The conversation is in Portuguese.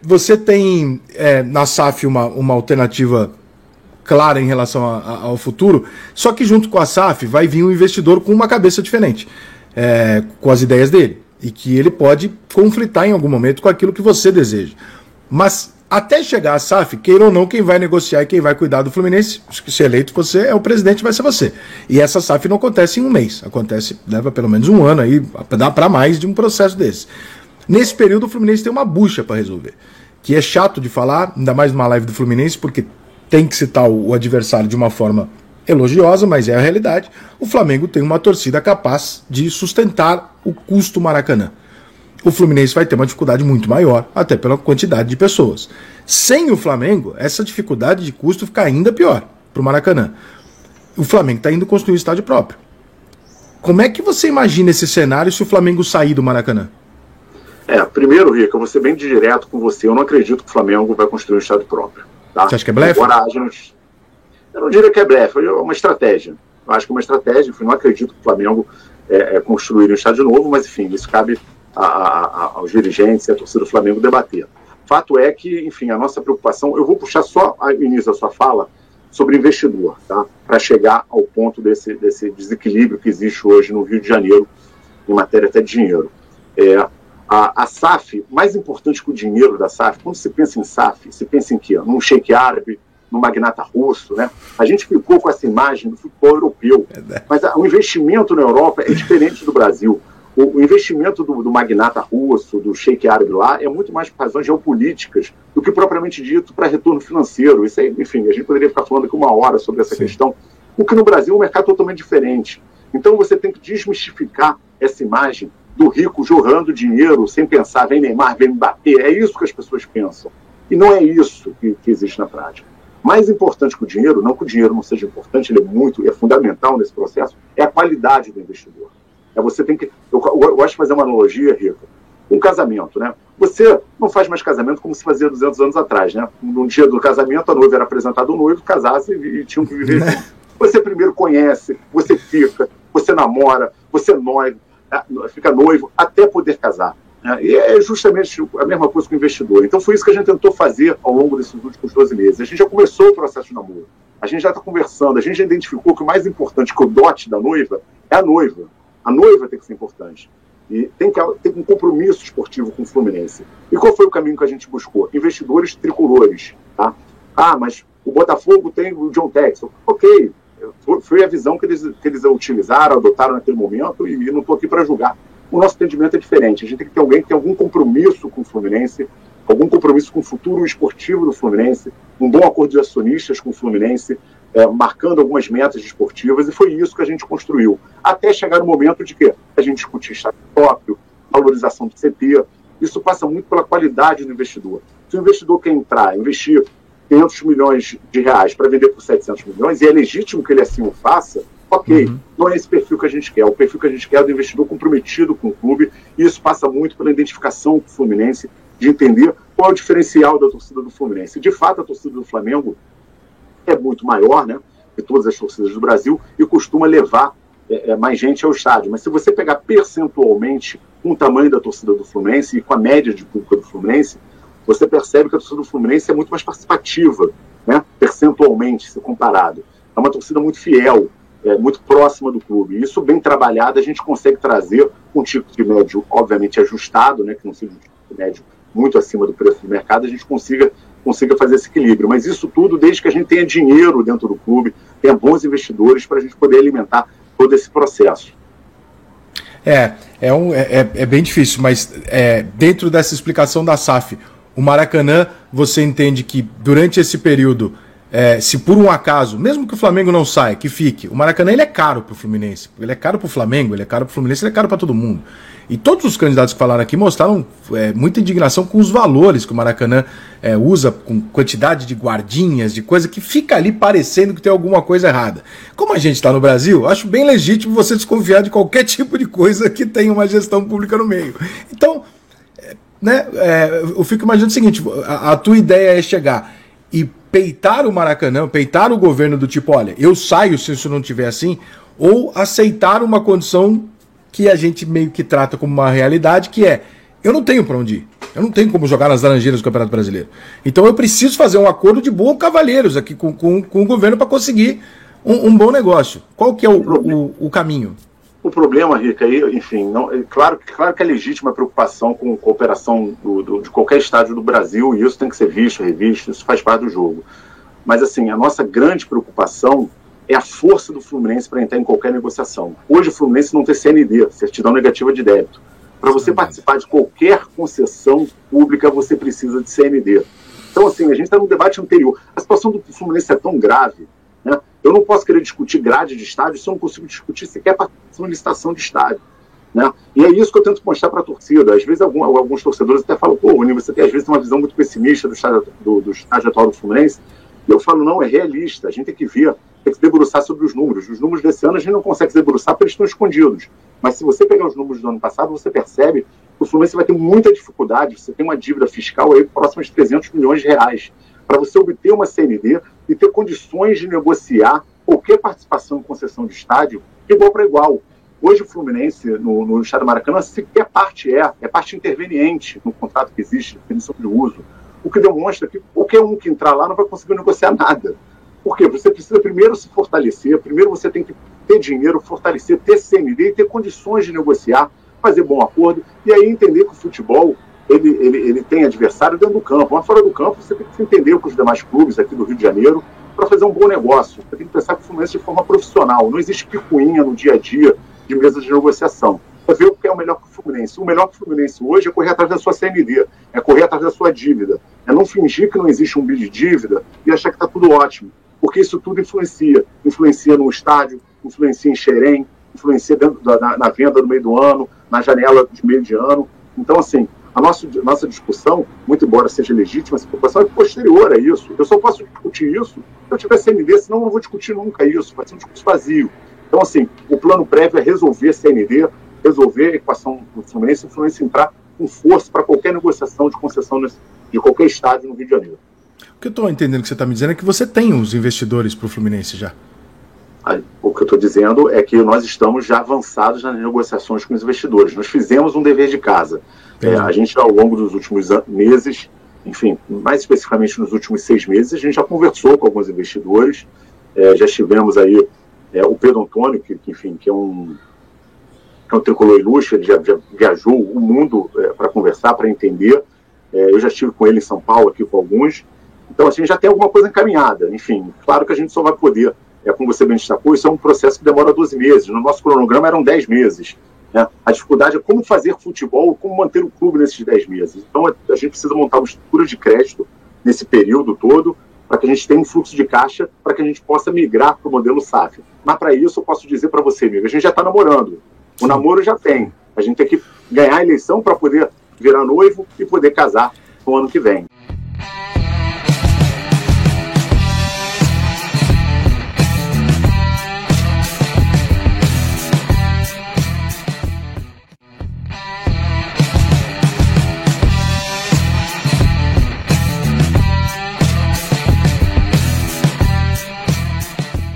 Você tem na SAF uma alternativa clara em relação ao futuro, só que junto com a SAF vai vir um investidor com uma cabeça diferente, com as ideias dele, e que ele pode conflitar em algum momento com aquilo que você deseja. Mas até chegar a SAF, queira ou não, quem vai negociar e quem vai cuidar do Fluminense, se eleito você, é o presidente, vai ser você. E essa SAF não acontece em um mês, leva pelo menos um ano aí, dá para mais de um processo desse. Nesse período o Fluminense tem uma bucha para resolver, que é chato de falar, ainda mais numa live do Fluminense, porque tem que citar o adversário de uma forma elogiosa, mas é a realidade. O Flamengo tem uma torcida capaz de sustentar o custo Maracanã. O Fluminense vai ter uma dificuldade muito maior, até pela quantidade de pessoas. Sem o Flamengo, essa dificuldade de custo fica ainda pior para o Maracanã. O Flamengo está indo construir um estádio próprio. Como é que você imagina esse cenário se o Flamengo sair do Maracanã? Primeiro, Rica, eu vou ser bem direto com você. Eu não acredito que o Flamengo vai construir um estádio próprio. Tá? Você acha que é blefe? Agora, eu não diria que é blefe, é uma estratégia. Eu acho que é uma estratégia. Eu não acredito que o Flamengo construir um estádio novo, mas, enfim, isso cabe aos dirigentes e à torcida do Flamengo debater. Fato é que, enfim, a nossa preocupação, eu vou puxar só o início da sua fala sobre investidor, tá? Para chegar ao ponto desse desequilíbrio que existe hoje no Rio de Janeiro, em matéria até de dinheiro. A SAF, mais importante que o dinheiro da SAF, quando se pensa em SAF, se pensa em quê? Num sheik árabe, num magnata russo, né? A gente ficou com essa imagem do futebol europeu, mas o investimento na Europa é diferente do Brasil. O investimento do magnata russo, do sheik árabe lá, é muito mais por razões geopolíticas do que propriamente dito para retorno financeiro. Isso aí, enfim, a gente poderia ficar falando aqui uma hora sobre essa questão, porque no Brasil o mercado é totalmente diferente. Então você tem que desmistificar essa imagem do rico jorrando dinheiro sem pensar, vem Neymar, vem Mbappé. É isso que as pessoas pensam. E não é isso que existe na prática. Mais importante que o dinheiro, não que o dinheiro não seja importante, ele é fundamental nesse processo, é a qualidade do investidor. Você tem que. Eu gosto de fazer uma analogia, Rico. Um casamento, né? Você não faz mais casamento como se fazia 200 anos atrás, né? No dia do casamento, a noiva era apresentada ao noivo, casasse e tinham que viver juntos. Você primeiro conhece, você fica, você namora, você noiva, fica noivo, até poder casar. E é justamente a mesma coisa com o investidor. Então foi isso que a gente tentou fazer ao longo desses últimos 12 meses. A gente já começou o processo de namoro. A gente já está conversando, a gente já identificou que o mais importante que o dote da noiva é a noiva. A noiva tem que ser importante. E tem um compromisso esportivo com o Fluminense. E qual foi o caminho que a gente buscou? Investidores tricolores. Tá? Mas o Botafogo tem o John Texel. Ok, foi a visão que eles utilizaram, adotaram naquele momento, e não estou aqui para julgar. O nosso entendimento é diferente. A gente tem que ter alguém que tem algum compromisso com o Fluminense, algum compromisso com o futuro esportivo do Fluminense, um bom acordo de acionistas com o Fluminense, marcando algumas metas esportivas, e foi isso que a gente construiu. Até chegar no momento de que a gente discutir estádio próprio, valorização do CT. Isso passa muito pela qualidade do investidor. Se o investidor quer entrar, investir 500 milhões de reais para vender por 700 milhões, e é legítimo que ele assim o faça, ok, não é esse perfil que a gente quer. O perfil que a gente quer é do investidor comprometido com o clube, e isso passa muito pela identificação com o Fluminense, de entender qual é o diferencial da torcida do Fluminense. De fato, a torcida do Flamengo é muito maior, né, que todas as torcidas do Brasil, e costuma levar mais gente ao estádio. Mas se você pegar percentualmente com o tamanho da torcida do Fluminense e com a média de público do Fluminense, você percebe que a torcida do Fluminense é muito mais participativa, né, percentualmente, se comparado. É uma torcida muito fiel, muito próxima do clube. E isso, bem trabalhado, a gente consegue trazer um tipo de médio, obviamente, ajustado, né, que não seja um tipo de médio muito acima do preço do mercado, a gente consiga fazer esse equilíbrio. Mas isso tudo desde que a gente tenha dinheiro dentro do clube, tenha bons investidores para a gente poder alimentar todo esse processo. É bem difícil, mas dentro dessa explicação da SAF, o Maracanã, você entende que durante esse período, se por um acaso, mesmo que o Flamengo não saia, que fique, o Maracanã ele é caro para o Fluminense, ele é caro para o Flamengo, ele é caro para o Fluminense, ele é caro para todo mundo. E todos os candidatos que falaram aqui mostraram muita indignação com os valores que o Maracanã usa, com quantidade de guardinhas, de coisa que fica ali parecendo que tem alguma coisa errada. Como a gente está no Brasil, acho bem legítimo você desconfiar de qualquer tipo de coisa que tenha uma gestão pública no meio. Então, eu fico imaginando o seguinte, a tua ideia é chegar e peitar o Maracanã, peitar o governo do tipo, olha, eu saio se isso não tiver assim, ou aceitar uma condição que a gente meio que trata como uma realidade, que é, eu não tenho para onde ir. Eu não tenho como jogar nas Laranjeiras do Campeonato Brasileiro. Então eu preciso fazer um acordo de bons cavalheiros aqui com o governo para conseguir um bom negócio. Qual que é o caminho? O problema, Rica, aí, enfim, claro que é legítima a preocupação com cooperação de qualquer estádio do Brasil, e isso tem que ser visto, revisto, isso faz parte do jogo. Mas, assim, a nossa grande preocupação é a força do Fluminense para entrar em qualquer negociação. Hoje o Fluminense não tem CND, Certidão Negativa de Débito. Para você participar de qualquer concessão pública, você precisa de CND. Então, assim, a gente está no debate anterior. A situação do Fluminense é tão grave, né? Eu não posso querer discutir grade de estádio se eu não consigo discutir sequer participação de licitação de estádio, né? E é isso que eu tento mostrar para a torcida. Às vezes alguns torcedores até falam, pô, Rony, você tem às vezes uma visão muito pessimista do estádio atual do Fluminense. E eu falo, não, é realista. A gente tem que ver, tem que se debruçar sobre os números. Os números desse ano a gente não consegue se debruçar porque eles estão escondidos. Mas se você pegar os números do ano passado, você percebe que o Fluminense vai ter muita dificuldade. Você tem uma dívida fiscal aí próxima de 300 milhões de reais. Para você obter uma CND e ter condições de negociar qualquer participação em concessão de estádio de igual para igual. Hoje o Fluminense, no estádio Maracanã, sequer parte é parte interveniente no contrato que existe, definição de uso. O que demonstra que qualquer um que entrar lá não vai conseguir negociar nada. Por quê? Você precisa primeiro se fortalecer, primeiro você tem que ter dinheiro, fortalecer, ter CND e ter condições de negociar, fazer bom acordo, e aí entender que o futebol ele tem adversário dentro do campo. Mas fora do campo você tem que se entender com os demais clubes aqui do Rio de Janeiro para fazer um bom negócio. Você tem que pensar que o Fluminense de forma profissional. Não existe picuinha no dia a dia de mesa de negociação. É ver o que é o melhor para o Fluminense. O melhor para o Fluminense hoje é correr atrás da sua CND, é correr atrás da sua dívida, é não fingir que não existe um bid de dívida e achar que está tudo ótimo, porque isso tudo influencia. Influencia no estádio, influencia em Xerém, influencia na venda no meio do ano, na janela de meio de ano. Então, assim, a nossa discussão, muito embora seja legítima, essa preocupação é posterior a isso. Eu só posso discutir isso se eu tiver CND, senão eu não vou discutir nunca isso, vai ser um discurso vazio. Então, assim, o plano prévio é resolver CND, resolver a equação do Fluminense e o Fluminense entrar com força para qualquer negociação de concessão de qualquer estádio no Rio de Janeiro. O que eu estou entendendo que você está me dizendo é que você tem os investidores para o Fluminense já. O que eu estou dizendo é que nós estamos já avançados nas negociações com os investidores. Nós fizemos um dever de casa. A gente, ao longo dos últimos meses, enfim, mais especificamente nos últimos 6 meses, a gente já conversou com alguns investidores. Já estivemos aí, o Pedro Antônio, que é um tricolor ilustre, ele já viajou o mundo para conversar, para entender. Eu já estive com ele em São Paulo, aqui com alguns. Então, assim, já tem alguma coisa encaminhada. Enfim, claro que a gente só vai poder, como você bem destacou, isso é um processo que demora 12 meses. No nosso cronograma eram 10 meses. Né? A dificuldade é como fazer futebol, como manter o clube nesses 10 meses. Então, a gente precisa montar uma estrutura de crédito nesse período todo, para que a gente tenha um fluxo de caixa, para que a gente possa migrar para o modelo SAF. Mas, para isso, eu posso dizer para você, amigo, a gente já está namorando. O namoro já tem. A gente tem que ganhar a eleição para poder virar noivo e poder casar no ano que vem.